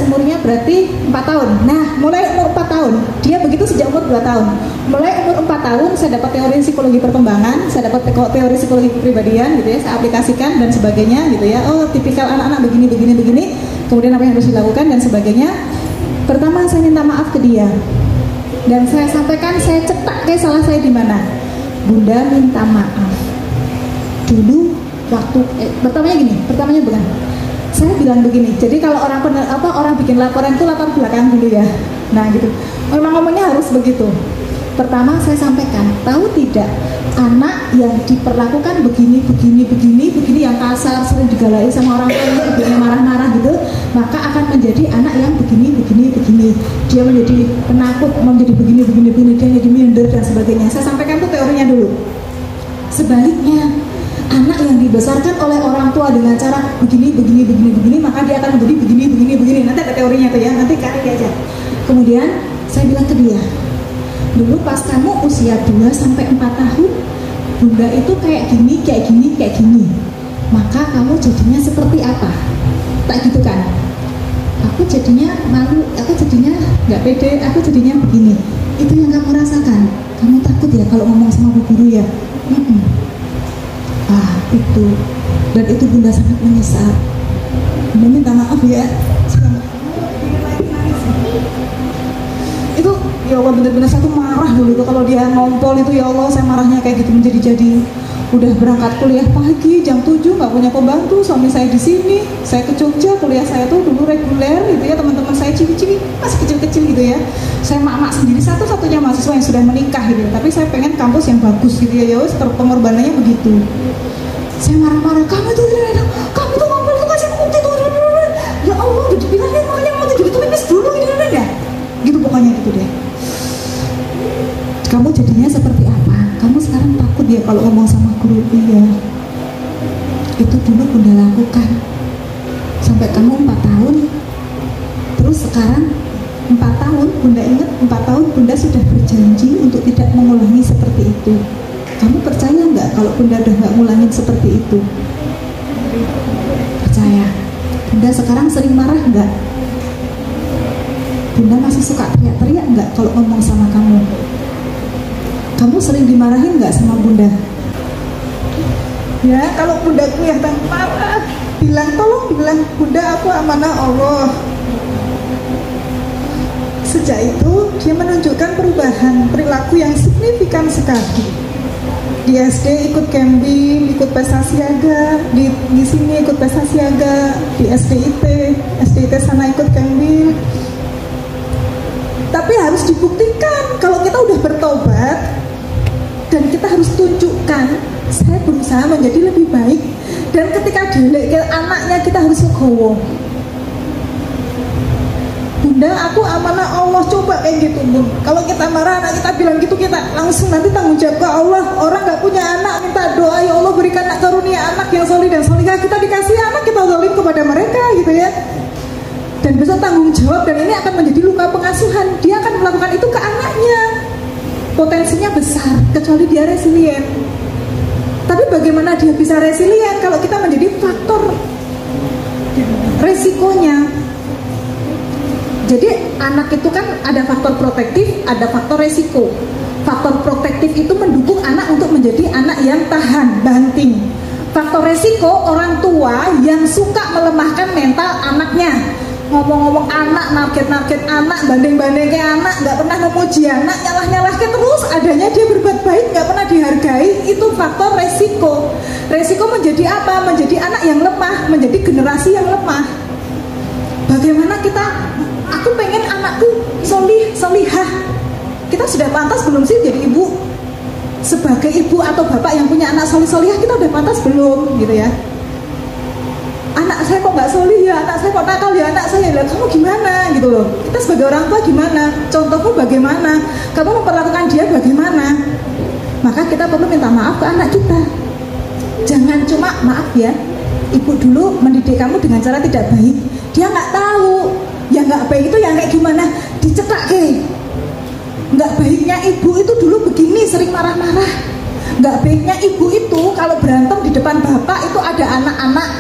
Umurnya berarti 4 tahun. Nah, mulai umur 4 tahun, dia begitu sejak umur 2 tahun. Mulai umur 4 tahun, saya dapat teori psikologi perkembangan, saya dapat teori psikologi kepribadian gitu ya, saya aplikasikan dan sebagainya gitu ya. Oh, tipikal anak-anak begini. Kemudian apa yang harus dilakukan dan sebagainya. Pertama, saya minta maaf ke dia. Dan saya sampaikan, saya cetak kayak salah saya di mana. Bunda minta maaf. Dulu waktu pertamanya bukan. Saya bilang begini, jadi kalau orang bikin laporan itu latar belakang dulu ya. Nah gitu, memang ngomongnya harus begitu. Pertama saya sampaikan, tahu tidak, anak yang diperlakukan begini yang kasar, sering digalai sama orang tuanya, begini marah-marah gitu, maka akan menjadi anak yang begini. Dia menjadi penakut, menjadi begini, dia jadi minder dan sebagainya. Saya sampaikan tuh teorinya dulu. Sebaliknya, anak yang dibesarkan oleh orang tua dengan cara begini, maka dia akan menjadi begini. Nanti ada teorinya tuh ya, nanti cari aja. Kemudian saya bilang ke dia, dulu pas kamu usia 2-4 tahun, bunda itu kayak gini. Maka kamu jadinya seperti apa? Tak gitu kan? Aku jadinya malu, aku jadinya nggak pede, aku jadinya begini. Itu yang kamu rasakan. Kamu takut ya kalau ngomong sama bu guru ya? Itu, dan itu bunda sangat menyesal. Bunda minta maaf ya. Itu ya Allah, benar-benar saya tuh marah dulu tuh kalau dia ngompol itu, ya Allah saya marahnya kayak gitu menjadi. Udah berangkat kuliah pagi jam 7, nggak punya pembantu, suami saya di sini, saya ke Jogja, kuliah saya tuh dulu reguler gitu ya, teman-teman saya ciwi-ciwi masih kecil-kecil gitu ya. Saya mak sendiri satu-satunya mahasiswa yang sudah menikah gitu, tapi saya pengen kampus yang bagus gitu ya, pengorbanannya begitu. Saya marah-marah, kamu tuh ngompol tuh kasih bukti tuh, ya Allah udah dibilangin makanya mau tuh ditulis dulu gitu pokoknya gitu deh. Kamu jadinya seperti apa? Kamu sekarang takut ya kalau ngomong sama guru? Iya, itu dulu bunda lakukan sampai kamu 4 tahun. Terus sekarang 4 tahun, bunda ingat 4 tahun bunda sudah berjanji untuk tidak mengulangi seperti itu. Kamu percaya nggak kalau bunda udah nggak ngulangin seperti itu? Percaya. Bunda sekarang sering marah nggak? Bunda masih suka teriak-teriak nggak kalau ngomong sama kamu? Kamu sering dimarahin nggak sama bunda? Ya, kalau bunda kelihatan marah, tolong bilang, bunda aku amanah Allah. Sejak itu dia menunjukkan perubahan perilaku yang signifikan sekali. Di SD ikut camping, ikut pesta siaga, di sini ikut pesta siaga, di SDIT sana ikut camping. Tapi harus dibuktikan kalau kita udah bertobat, dan kita harus tunjukkan saya berusaha menjadi lebih baik. Dan ketika dilek anaknya kita harus legowo. Bunda aku amanah Allah, coba kayak gitu bun. Kalau kita marah anak kita bilang gitu, kita langsung nanti tanggung jawab ke Allah. Orang nggak punya anak minta doa, ya Allah berikan karunia anak yang solih dan solihah. Kita dikasih anak, kita zalim kepada mereka gitu ya. Dan besok tanggung jawab, dan ini akan menjadi luka pengasuhan. Dia akan melakukan itu ke anaknya. Potensinya besar, kecuali dia resilient. Tapi bagaimana dia bisa resilient kalau kita menjadi faktor resikonya? Jadi anak itu kan ada faktor protektif, ada faktor resiko. Faktor protektif itu mendukung anak untuk menjadi anak yang tahan, banting. Faktor resiko orang tua yang suka melemahkan mental anaknya. Ngomong-ngomong anak, narget anak, banding-bandingin anak, nggak pernah memuji anak, nyalah-nyalahkan terus, adanya dia berbuat baik, nggak pernah dihargai. Itu faktor resiko. Resiko menjadi apa? Menjadi anak yang lemah, menjadi generasi yang lemah. Bagaimana kita? Aku pengen anakku solihah. Kita sudah pantas belum sih jadi ibu? Sebagai ibu atau bapak yang punya anak solihah, kita udah pantas belum gitu ya? Anak saya kok nggak solih ya, anak saya kok nakal ya, anak saya lihat kamu gimana gitu loh. Kita sebagai orang tua gimana? Contohmu bagaimana? Kamu memperlakukan dia bagaimana? Maka kita perlu minta maaf ke anak kita. Jangan cuma maaf ya, ibu dulu mendidik kamu dengan cara tidak baik. Dia nggak tahu yang nggak baik itu yang kayak gimana, dicetak ke. Nggak baiknya ibu itu dulu begini, sering marah-marah. Nggak baiknya ibu itu kalau berantem di depan bapak itu ada anak-anak.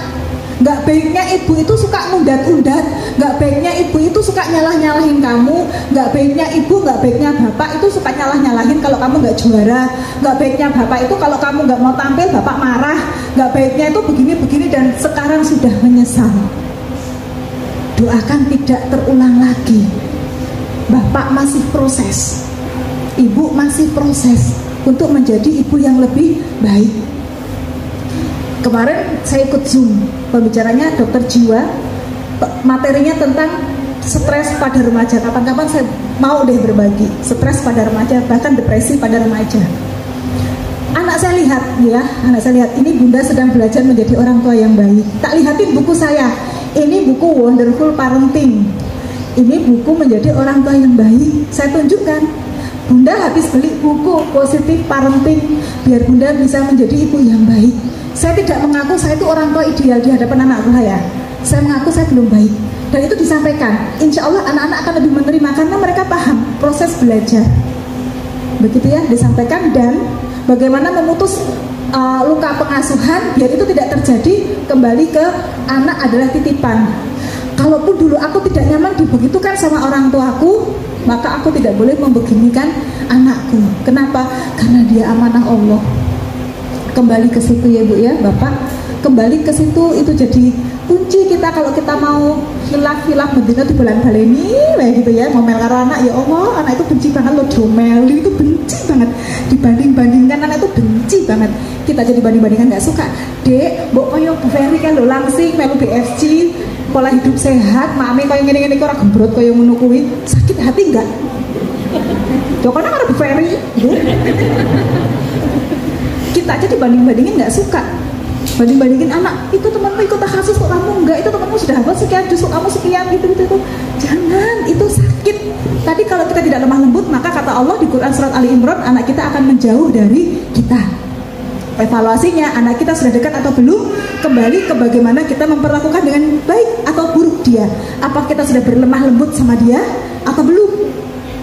Nggak baiknya ibu itu suka undat-undat. Nggak baiknya ibu itu suka nyalah-nyalahin kamu. Nggak baiknya ibu, nggak baiknya bapak itu suka nyalah-nyalahin kalau kamu nggak juara. Nggak baiknya bapak itu kalau kamu nggak mau tampil bapak marah. Nggak baiknya itu begini-begini, dan sekarang sudah menyesal. Doakan tidak terulang lagi. Bapak masih proses, ibu masih proses untuk menjadi ibu yang lebih baik. Kemarin saya ikut Zoom, pembicaranya dokter jiwa, materinya tentang stres pada remaja. Kapan-kapan saya mau deh berbagi stres pada remaja, bahkan depresi pada remaja. Anak saya lihat, ini bunda sedang belajar menjadi orang tua yang baik. Tak lihatin buku saya, ini buku Wonderful Parenting. Ini buku menjadi orang tua yang baik. Saya tunjukkan, bunda habis beli buku Positive Parenting biar bunda bisa menjadi ibu yang baik. Saya tidak mengaku saya itu orang tua ideal di hadapan anak saya. Saya mengaku saya belum baik, dan itu disampaikan. Insya Allah anak-anak akan lebih menerima karena mereka paham proses belajar. Begitu ya, disampaikan. Dan bagaimana memutus luka pengasuhan biar itu tidak terjadi kembali ke anak adalah titipan. Kalaupun dulu aku tidak nyaman dibegitukan sama orang tuaku, maka aku tidak boleh membeginikan anakku. Kenapa? Karena dia amanah Allah. Kembali ke situ ya Bu ya, Bapak. Kembali ke situ, itu jadi kunci kita kalau kita mau hilaf bendina di bulan baleni kayak gitu ya, ngomel karo anak. Ya Allah, anak itu benci banget lo domeli, itu benci banget. Dibanding-bandingkan anak itu benci banget. Kita jadi banding-bandingkan, nggak suka. Dek, mbok koyo Bu Ferry kan lo langsing melu BFG, pola hidup sehat, mami koyo ngene-ngene kok ora gembrot koyo ngono kuwi. Sakit hati enggak? Jokone karo Bu Ferry. Kita aja dibanding-bandingin nggak suka. Banding-bandingin anak, itu temanmu ikut takhasus kok kamu enggak, itu temanmu sudah hafal sekian, justru kamu sekian, gitu. Jangan, itu sakit. Tadi kalau kita tidak lemah lembut, maka kata Allah di Quran surat Ali Imran, anak kita akan menjauh dari kita. Evaluasinya, anak kita sudah dekat atau belum, kembali ke bagaimana kita memperlakukan dengan baik atau buruk dia. Apa kita sudah berlemah lembut sama dia atau belum?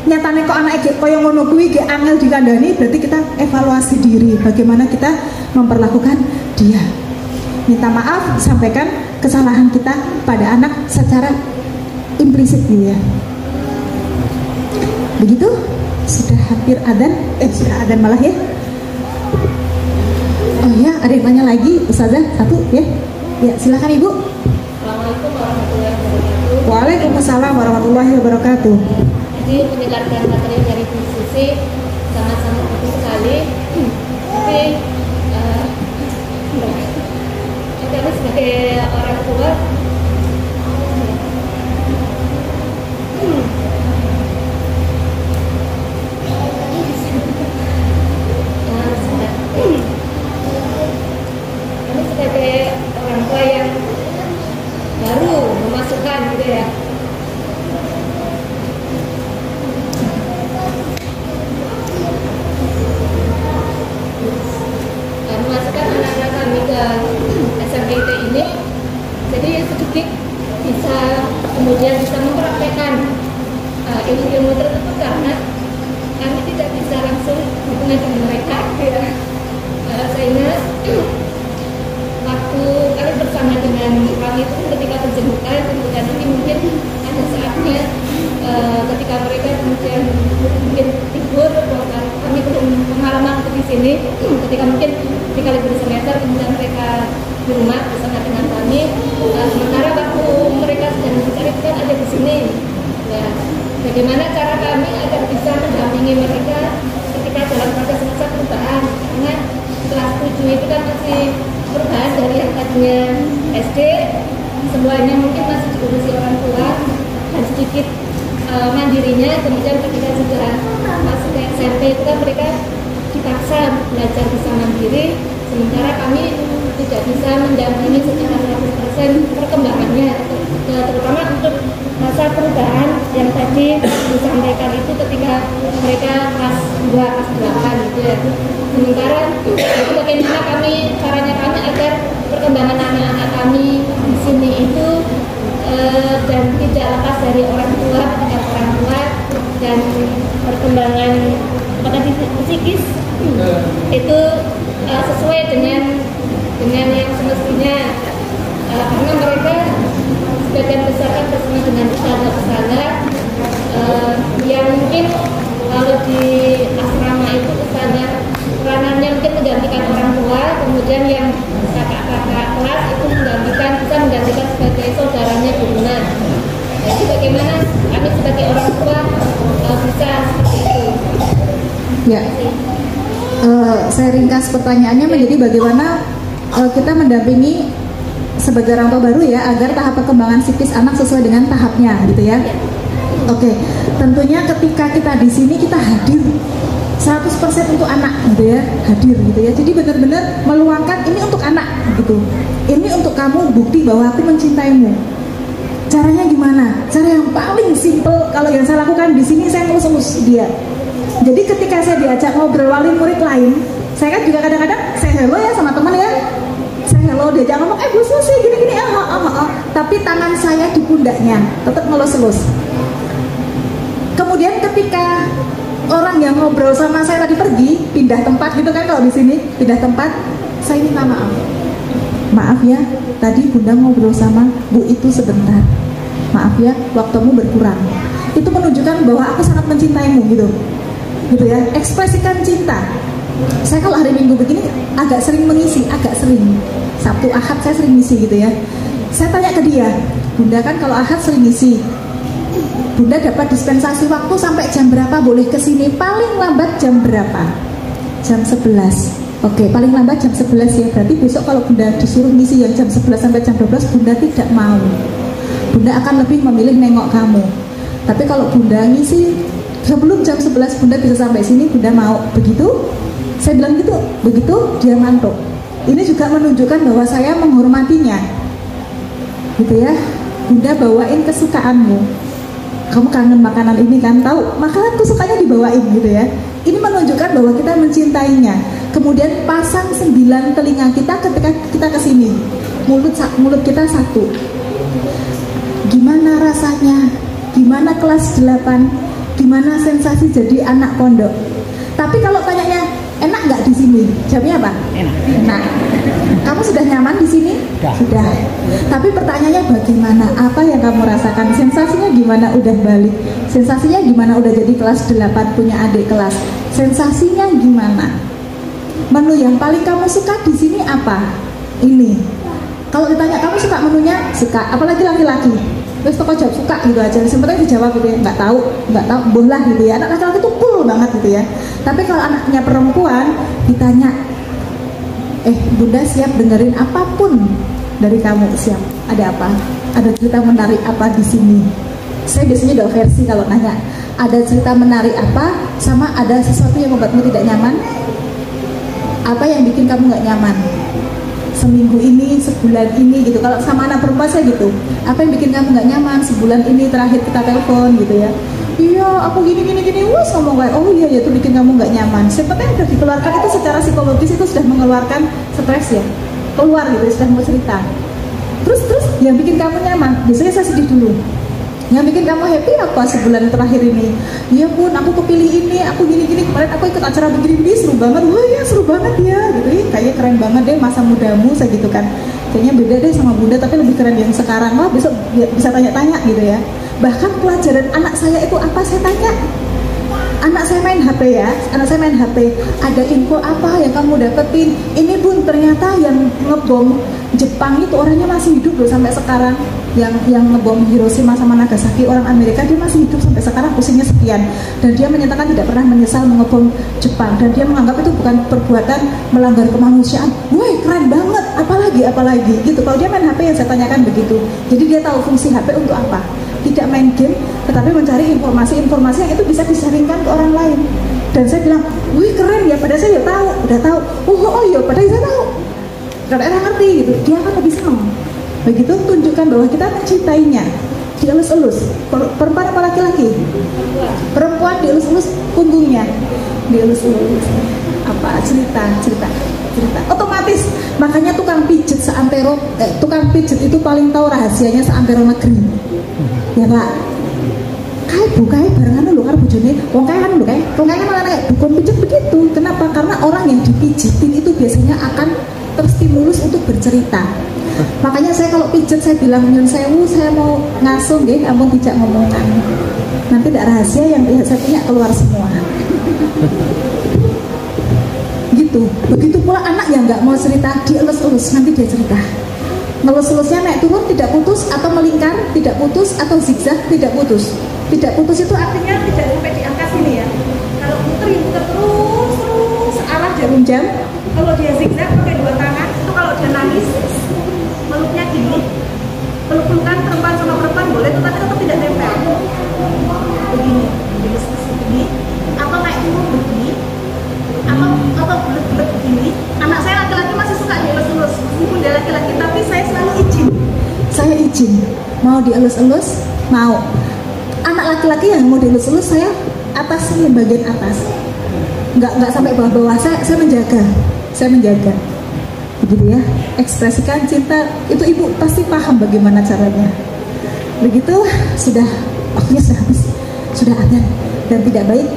Nyatanya kok anak kaya ngono kuwi ge angel dikandani, berarti kita evaluasi diri bagaimana kita memperlakukan dia. Minta maaf, sampaikan kesalahan kita pada anak secara implisit gitu ya. Begitu? Sudah hampir adzan, sudah adzan malah ya. Oh ya, ada yang tanya lagi, Ustazah, satu ya. Ya, silakan Ibu. Assalamualaikum warahmatullahi wabarakatuh. Waalaikumsalam warahmatullahi wabarakatuh. Jadi mendengarkan materi dari Bu Susi sangat-sangat bagus sekali. Tapi kami sebagai orang tua kami sebagai orang tua yang baru memasukkan gitu ya, memasukkan anak-anak kami ke SMPT ini, jadi sedikit bisa kemudian bisa mempraktekkan ilmu-ilmu tersebut karena kami tidak bisa langsung hubungan dengan mereka ya. Sehingga waktu kami bersama dengan kami itu ketika penjemputan, kemudian ini mungkin ada saatnya ketika mereka kemudian mungkin tidur, kami belum pengalaman di sini, ketika mungkin ketika libur semester kemudian mereka di rumah bersama dengan kami, sementara waktu mereka sedang berbicara itu kan ada di sini ya. Bagaimana cara kami agar bisa mendampingi mereka ketika dalam proses masa perubahan, karena kelas 7 itu kan masih perubahan dari yang tadinya SD, semuanya mungkin masih diurusi orang tua dan sedikit mandirinya, kemudian ketika sudah masuk ke SMP itu kan mereka dipaksa belajar bisa mandiri, sementara kami tidak bisa mendampingi secara 100% perkembangannya, terutama untuk masa perubahan yang tadi disampaikan itu ketika mereka kelas 2, kelas 8 gitu ya. Sementara itu bagaimana caranya kami agar perkembangan anak-anak kami di sini itu dan tidak lepas dari orang tua, ketika orang tua dan perkembangan psikis itu sesuai dengan yang semestinya, karena mereka sebagian besar kan bersama dengan ustazah yang mungkin kalau di asrama itu ustazah peranannya mungkin menggantikan orang tua, kemudian yang kakak-kakak kelas itu bisa menggantikan sebagai saudaranya guna. Jadi bagaimana kami sebagai orang tua bisa seperti itu? Ya, saya ringkas pertanyaannya menjadi bagaimana kita mendampingi sebagai orang tua baru ya, agar tahap perkembangan psikis anak sesuai dengan tahapnya, gitu ya. Oke, tentunya ketika kita di sini kita hadir 100% untuk anak, gitu ya, hadir, gitu ya. Jadi benar-benar meluangkan ini untuk anak, gitu. Ini untuk kamu, bukti bahwa aku mencintaimu. Caranya gimana? Cara yang paling simple kalau yang saya lakukan di sini, saya ngelus-ngelus dia. Jadi ketika saya diajak ngobrol wali murid lain, saya kan juga kadang-kadang saya hello ya sama teman ya. Saya hello, diajak ngomong, Bu Susi gini-gini, tapi tangan saya di pundaknya, tetap ngelus-ngelus. Kemudian ketika orang yang ngobrol sama saya tadi pergi, pindah tempat gitu kan, kalau di sini pindah tempat, saya minta maaf. Maaf ya, tadi Bunda ngobrol sama Bu itu sebentar. Maaf ya, waktumu berkurang. Itu menunjukkan bahwa aku sangat mencintaimu, gitu ya. Ekspresikan cinta. Saya kalau hari Minggu begini agak sering mengisi, Sabtu Ahad saya sering ngisi, gitu ya. Saya tanya ke dia, Bunda kan kalau Ahad sering ngisi, Bunda dapat dispensasi waktu sampai jam berapa boleh kesini? Paling lambat jam berapa? Jam 11. Oke, paling lambat jam 11 ya. Berarti besok kalau Bunda disuruh ngisi yang jam 11 sampai jam 12, Bunda tidak mau. Bunda akan lebih memilih nengok kamu. Tapi kalau Bunda ngisi sebelum jam 11 Bunda bisa sampai sini, Bunda mau. Begitu? Saya bilang gitu. Begitu dia mantuk. Ini juga menunjukkan bahwa saya menghormatinya. Gitu ya. Bunda bawain kesukaanmu. Kamu kangen makanan ini kan? Tahu, makananku sukanya dibawain, gitu ya. Ini menunjukkan bahwa kita mencintainya. Kemudian pasang 9 telinga kita ketika kita kesini. Mulut kita satu. Gimana rasanya? Gimana kelas 8? Gimana sensasi jadi anak pondok? Tapi kalau tanyanya, enak nggak di sini? Jawabnya apa? Enak. Kamu sudah nyaman di sini? Sudah. Tapi pertanyaannya bagaimana? Apa yang kamu rasakan? Sensasinya gimana udah balik? Sensasinya gimana udah jadi kelas 8 punya adik kelas? Sensasinya gimana? Menu yang paling kamu suka di sini apa? Ini. Kalau ditanya kamu suka menunya, suka. Apalagi laki-laki. Terus toko jawab suka gitu aja. Sebenarnya dijawab gitu ya, nggak tahu, boh lah gitu ya. Anak laki-laki itu cool banget gitu ya. Tapi kalau anaknya perempuan ditanya, Bunda siap dengerin apapun dari kamu, siap. Ada apa? Ada cerita menarik apa di sini? Saya biasanya 2 versi kalau nanya. Ada cerita menarik apa, sama ada sesuatu yang membuatmu tidak nyaman. Apa yang bikin kamu nggak nyaman? Seminggu ini, sebulan ini gitu. Kalau sama anak perempuan saya gitu. Apa yang bikin kamu nggak nyaman? Sebulan ini terakhir kita telepon gitu ya. Iya, aku gini. Wah, ngomong kayak, oh iya, itu bikin kamu nggak nyaman. Seperti yang sudah dikeluarkan itu secara psikologis itu sudah mengeluarkan stres ya. Keluar gitu, sudah mau cerita. Terus yang bikin kamu nyaman, biasanya saya sedih dulu. Yang bikin kamu happy apa sebulan terakhir ini? Iya Bun, aku kepilih ini, aku gini. Kemarin aku ikut acara begini, seru banget. Wah ya seru banget ya, gitu ya. Kayaknya keren banget deh masa mudamu, saya gitu kan. Kayaknya beda deh sama Bunda, tapi lebih keren yang sekarang. Wah besok bisa tanya-tanya gitu ya. Bahkan pelajaran anak saya itu apa, saya tanya. Anak saya main HP ya, ada info apa yang kamu dapetin? Ini Bun, ternyata yang ngebom Jepang itu orangnya masih hidup loh sampai sekarang. Yang ngebom Hiroshima sama Nagasaki orang Amerika, dia masih hidup sampai sekarang, usianya sekian. Dan dia menyatakan tidak pernah menyesal mengebom Jepang. Dan dia menganggap itu bukan perbuatan melanggar kemanusiaan. Woi keren banget, apalagi gitu. Kalau dia main HP yang saya tanyakan begitu. Jadi dia tahu fungsi HP untuk apa. Tidak main game, tetapi mencari informasi-informasi yang itu bisa disaringkan ke orang lain. Dan saya bilang, wih keren ya, padahal saya udah tahu. Oh iya, padahal saya tahu. Karena ngerti gitu, dia akan lebih senang. Begitu tunjukkan bahwa kita mencintainya. Dielus-elus. Perempuan apa laki-laki? Perempuan dielus-elus punggungnya. Dielus-elus. Apa cerita. Otomatis makanya tukang pijet tukang pijet itu paling tahu rahasianya seantero negeri. Ya Pak. bukae barengan lho karo bojone. Wong kae kan lho kae. Wong kae malah kayak dukun pijit begitu. Kenapa? Karena orang yang dipijitin itu biasanya akan terstimulus untuk bercerita. Makanya saya kalau pijet saya bilang nyun sewu, saya mau ngasuh nggih, ampun tidak ngomongan. Nanti tidak rahasia yang saya punya keluar semua. Gitu. Begitu pula anak yang nggak mau cerita, dielus-elus, nanti dia cerita. Ngelus-elusnya naik turun tidak putus atau melingkar, tidak putus atau zigzag, tidak putus. Tidak putus itu artinya tidak sampai di angka sini ya. Kalau puter terus searah jarum jam. Kalau dia zigzag pakai dua tangan, itu kalau dia nangis meluknya gini, peluk-pelukan perempuan sama perempuan boleh, tetapi tetap tidak nempel. Begini, begini, atau naik turun begini, atau bulat-bulat begini. Anak saya laki-laki masih suka dielus-elus, meskipun dia laki-laki, tapi saya selalu izin. Saya izin, mau dielus-elus, mau. Anak laki-laki yang mau dielus-elus saya atasnya, bagian atas, nggak sampai bawah-bawah. Saya menjaga, begitu ya. Ekspresikan cinta itu ibu pasti paham bagaimana caranya. Begitu sudah waktunya sudah habis, sudah adzan dan tidak baik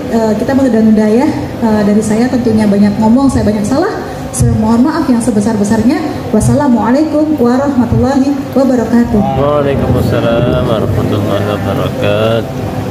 kita menunda-nunda ya. Dari saya tentunya banyak ngomong, saya banyak salah. Saya mohon maaf yang sebesar-besarnya. Wassalamualaikum warahmatullahi wabarakatuh. Waalaikumsalam warahmatullahi wabarakatuh.